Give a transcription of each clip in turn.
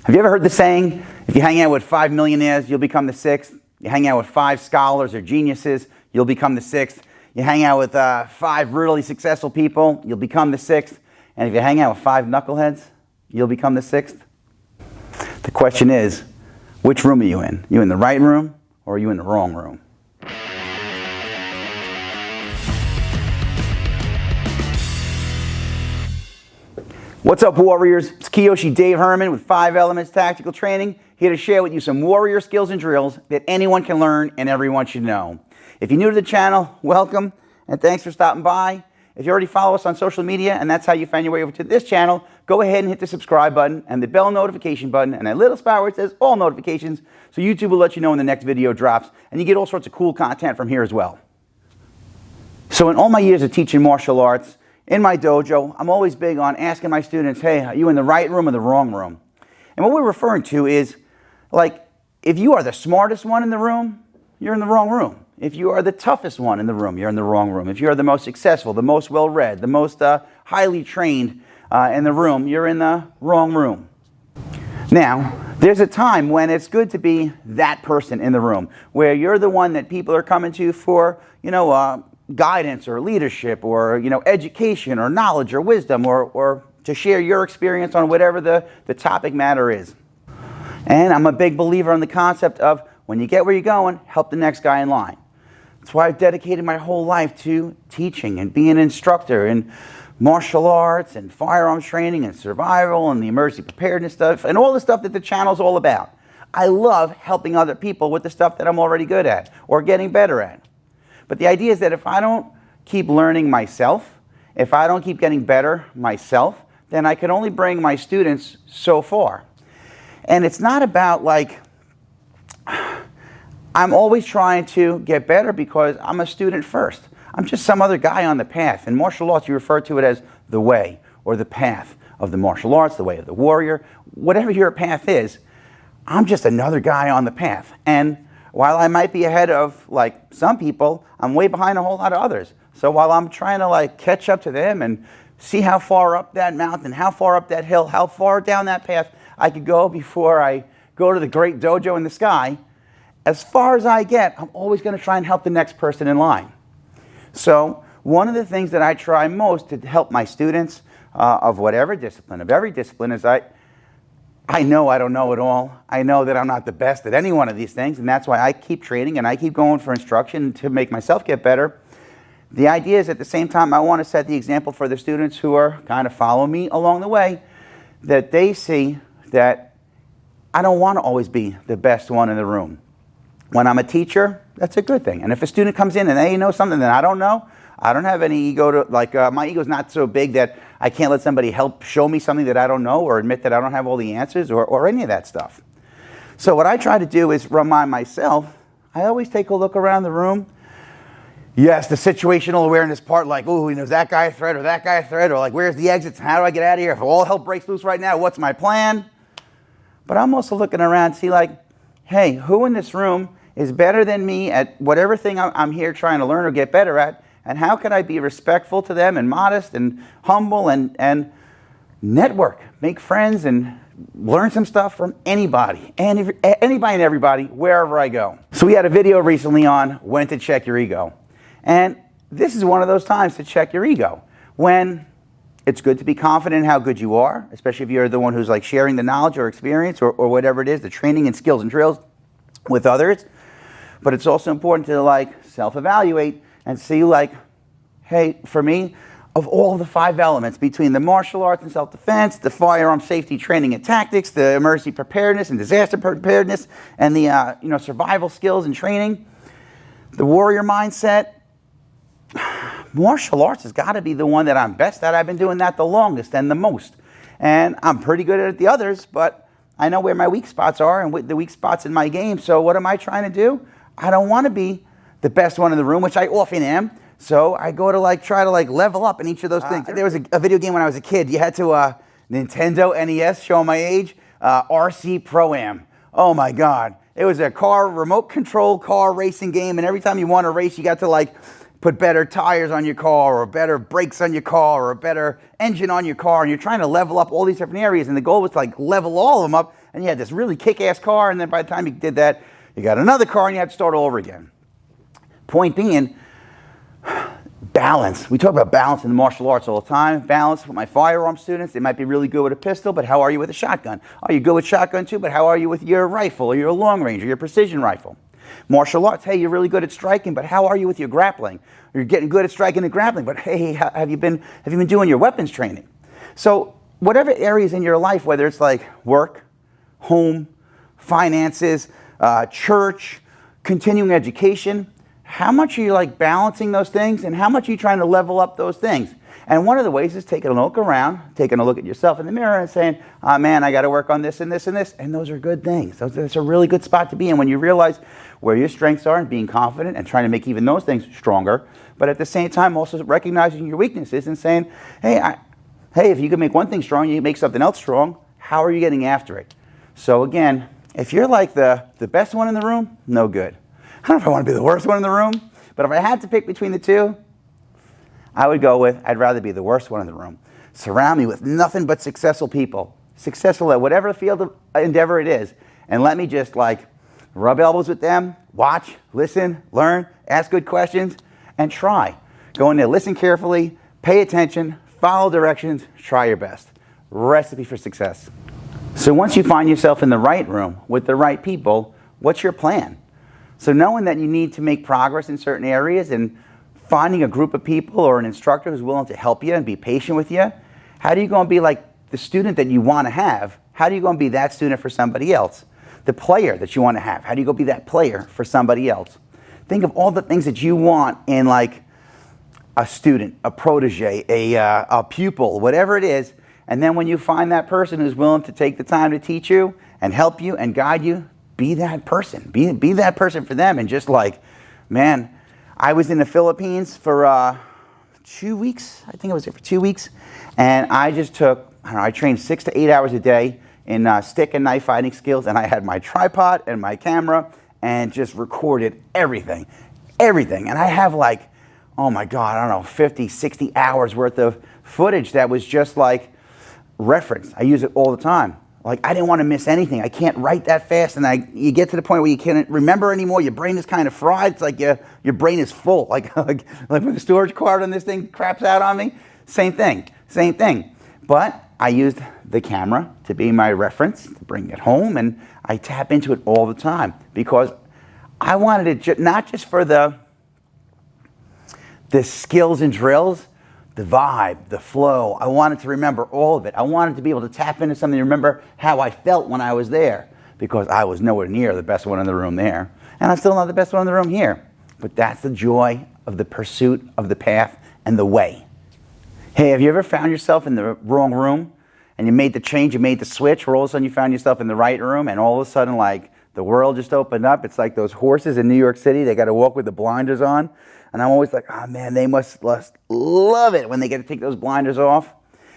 Have you ever heard the saying, if you hang out with 5 millionaires, you'll become the sixth? You hang out with 5 scholars or geniuses, you'll become the sixth. You hang out with 5 really successful people, you'll become the sixth. And if you hang out with 5 knuckleheads, you'll become the sixth. The question is, which room are you in? You in the right room or are you in the wrong room? What's up, Warriors? It's Kyoshi Dave Herman with 5 Elements Tactical Training, here to share with you some warrior skills and drills that anyone can learn and everyone should know. If you're new to the channel, welcome, and thanks for stopping by. If you already follow us on social media and that's how you found your way over to this channel, go ahead and hit the subscribe button and the bell notification button and that little spot where it says all notifications, so YouTube will let you know when the next video drops, and you get all sorts of cool content from here as well. So in all my years of teaching martial arts, in my dojo, I'm always big on asking my students, hey, are you in the right room or the wrong room? And what we're referring to is, like, if you are the smartest one in the room, you're in the wrong room. If you are the toughest one in the room, you're in the wrong room. If you are the most successful, the most well-read, the most highly trained in the room, you're in the wrong room. Now, there's a time when it's good to be that person in the room, where you're the one that people are coming to for, guidance or leadership or, education or knowledge or wisdom or to share your experience on whatever the topic matter is. And I'm a big believer in the concept of when you get where you're going, help the next guy in line. That's why I've dedicated my whole life to teaching and being an instructor in martial arts and firearms training and survival and the emergency preparedness stuff and all the stuff that the channel's all about. I love helping other people with the stuff that I'm already good at or getting better at. But the idea is that if I don't keep learning myself, if I don't keep getting better myself, then I can only bring my students so far. And it's not about like, I'm always trying to get better because I'm a student first. I'm just some other guy on the path. In martial arts, you refer to it as the way or the path of the martial arts, the way of the warrior. Whatever your path is, I'm just another guy on the path. And while I might be ahead of like some people, I'm way behind a whole lot of others. So while I'm trying to like catch up to them and see how far up that mountain, how far up that hill, how far down that path I could go before I go to the great dojo in the sky, as far as I get, I'm always going to try and help the next person in line. So one of the things that I try most to help my students of whatever discipline, of every discipline, is I know I don't know it all. I know that I'm not the best at any one of these things, and that's why I keep training and I keep going for instruction to make myself get better. The idea is at the same time I want to set the example for the students who are kind of following me along the way, that they see that I don't want to always be the best one in the room. When I'm a teacher, that's a good thing. And if a student comes in and they know something that I don't know, I don't have any ego to, my ego's not so big that I can't let somebody help show me something that I don't know or admit that I don't have all the answers or any of that stuff. So what I try to do is remind myself, I always take a look around the room. Yes, the situational awareness part, like, ooh, is that guy a threat or that guy a threat? Or like, where's the exits? How do I get out of here? If all hell breaks loose right now, what's my plan? But I'm also looking around to see like, hey, who in this room is better than me at whatever thing I'm here trying to learn or get better at? And how can I be respectful to them and modest and humble and network, make friends and learn some stuff from anybody and everybody, wherever I go. So we had a video recently on when to check your ego. And this is one of those times to check your ego. When it's good to be confident in how good you are, especially if you're the one who's like sharing the knowledge or experience or whatever it is, the training and skills and drills with others. But it's also important to like self-evaluate and see like, hey, for me, of all the 5 elements between the martial arts and self-defense, the firearm safety training and tactics, the emergency preparedness and disaster preparedness, and the survival skills and training, the warrior mindset, martial arts has got to be the one that I'm best at. I've been doing that the longest and the most. And I'm pretty good at the others, but I know where my weak spots are and the weak spots in my game. So what am I trying to do? I don't want to be the best one in the room, which I often am. So I go to try to level up in each of those things. There was a video game when I was a kid. You had to Nintendo NES, showing my age, RC Pro-Am. Oh my God. It was a remote control car racing game, and every time you won a race, you got to put better tires on your car, or better brakes on your car, or a better engine on your car, and you're trying to level up all these different areas, and the goal was to like level all of them up, and you had this really kick-ass car, and then by the time you did that, you got another car, and you had to start all over again. Point being, balance. We talk about balance in the martial arts all the time. Balance with my firearm students. They might be really good with a pistol, but how are you with a shotgun? Are you good with shotgun too, but how are you with your rifle, or your long range, or your precision rifle? Martial arts, hey, you're really good at striking, but how are you with your grappling? You're getting good at striking and grappling, but hey, have you been doing your weapons training? So whatever areas in your life, whether it's like work, home, finances, church, continuing education, how much are you like balancing those things, and how much are you trying to level up those things? And one of the ways is taking a look around, taking a look at yourself in the mirror and saying, oh man, I got to work on this and this and this. And those are good things. That's a really good spot to be in when you realize where your strengths are and being confident and trying to make even those things stronger. But at the same time, also recognizing your weaknesses and saying, hey, if you can make one thing strong, you can make something else strong. How are you getting after it? So again, if you're like the best one in the room, no good. I don't know if I want to be the worst one in the room, but if I had to pick between the two, I would go with, I'd rather be the worst one in the room. Surround me with nothing but successful people. Successful at whatever field of endeavor it is. And let me just like rub elbows with them, watch, listen, learn, ask good questions, and try. Go in there, listen carefully, pay attention, follow directions, try your best. Recipe for success. So once you find yourself in the right room with the right people, what's your plan? So knowing that you need to make progress in certain areas and finding a group of people or an instructor who's willing to help you and be patient with you, how do you go and be like the student that you want to have? How do you go and be that student for somebody else? The player that you want to have, how do you go be that player for somebody else? Think of all the things that you want in like a student, a protege, a pupil, whatever it is, and then when you find that person who's willing to take the time to teach you and help you and guide you, be that person. Be that person for them. And just like, man, I was in the Philippines for 2 weeks. I think I was there for 2 weeks. And I just took, I trained 6 to 8 hours a day in stick and knife fighting skills. And I had my tripod and my camera and just recorded everything. Everything. And I have like, oh my God, I don't know, 50, 60 hours worth of footage that was just like reference. I use it all the time. Like, I didn't want to miss anything. I can't write that fast, and you get to the point where you can't remember anymore. Your brain is kind of fried. It's like your brain is full. Like when the storage card on this thing craps out on me, same thing. But I used the camera to be my reference, to bring it home, and I tap into it all the time because I wanted it not just for the skills and drills, the vibe, the flow. I wanted to remember all of it. I wanted to be able to tap into something to remember how I felt when I was there, because I was nowhere near the best one in the room there. And I'm still not the best one in the room here. But that's the joy of the pursuit of the path and the way. Hey, have you ever found yourself in the wrong room and you made the change, you made the switch, where all of a sudden you found yourself in the right room and all of a sudden like the world just opened up? It's like those horses in New York City, they got to walk with the blinders on. And I'm always like, oh man, they must love it when they get to take those blinders off.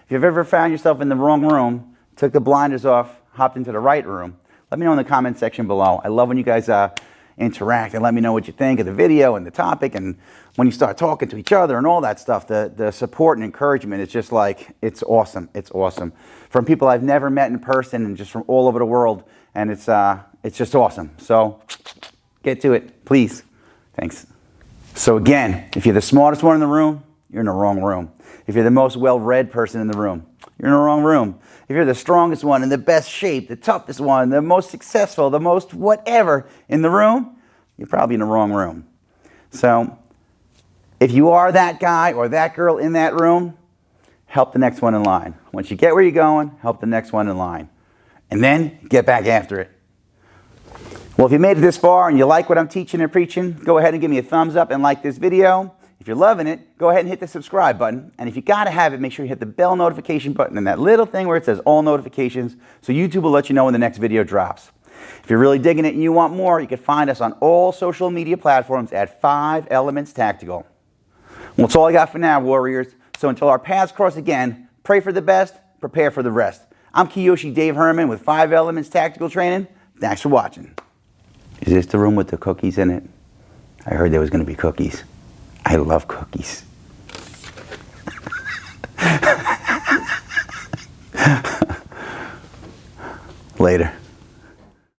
If you've ever found yourself in the wrong room, took the blinders off, hopped into the right room, let me know in the comment section below. I love when you guys interact and let me know what you think of the video and the topic, and when you start talking to each other and all that stuff, the support and encouragement is just like, it's awesome. It's awesome. From people I've never met in person and just from all over the world, and it's just awesome. So get to it, please. Thanks. So again, if you're the smartest one in the room, you're in the wrong room. If you're the most well-read person in the room, you're in the wrong room. If you're the strongest one, in the best shape, the toughest one, the most successful, the most whatever in the room, you're probably in the wrong room. So if you are that guy or that girl in that room, help the next one in line. Once you get where you're going, help the next one in line. And then get back after it. Well, if you made it this far and you like what I'm teaching and preaching, go ahead and give me a thumbs up and like this video. If you're loving it, go ahead and hit the subscribe button. And if you got to have it, make sure you hit the bell notification button and that little thing where it says all notifications, so YouTube will let you know when the next video drops. If you're really digging it and you want more, you can find us on all social media platforms at 5 Elements Tactical. Well, that's all I got for now, Warriors. So until our paths cross again, pray for the best, prepare for the rest. I'm Kyoshi Dave Herman with 5 Elements Tactical Training. Thanks for watching. Is this the room with the cookies in it? I heard there was going to be cookies. I love cookies. Later.